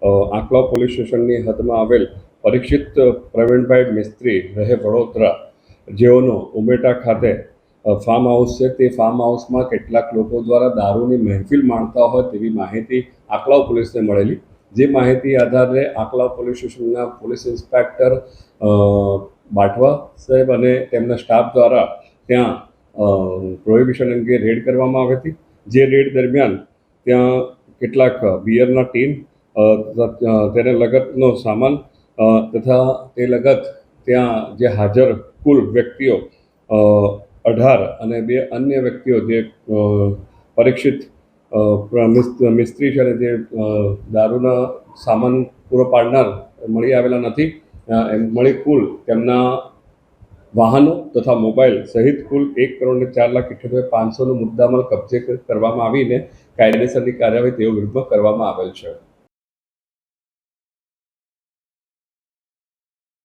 Anklav police સ્ટેશનની હદમાં આવેલ પરીક્ષિત પ્રવીણભાઈ મિસ્ત્રી રહે વડોદરા, જેઓનો ઉમેટા ખાતે ફાર્મ હાઉસ છે, તે ફાર્મ હાઉસમાં કેટલાક લોકો દ્વારા દારૂની મહેફિલ માણતા હોય તેવી માહિતી આંકલાવ પોલીસને મળેલી. જે માહિતી આધારે આંકલાવ પોલીસ સ્ટેશનના પોલીસ ઇન્સ્પેક્ટર બાટવા સાહેબ અને તેમના સ્ટાફ દ્વારા ત્યાં પ્રોહિબિશન અંગે રેડ કરવામાં આવી હતી. જે રેડ દરમિયાન ત્યાં કેટલાક બિયરના ટીન, તેને લગતનો સામાન તથા તે લગત ત્યાં જે હાજર કુલ વ્યક્તિઓ 18 અને 2 અન્ય વ્યક્તિઓ જે પરીક્ષિત મિસ્ત્રી છે અને જે દારૂના સામાન પૂરો પાડનાર મળી આવેલા નથી. મળી કુલ તેમના વાહનો તથા મોબાઈલ સહિત કુલ 1,04,78,500નો મુદ્દામાલ કબજે કરવામાં આવીને કાયદેસરની કાર્યવાહી તેઓ વિરુદ્ધમાં કરવામાં આવેલ છે.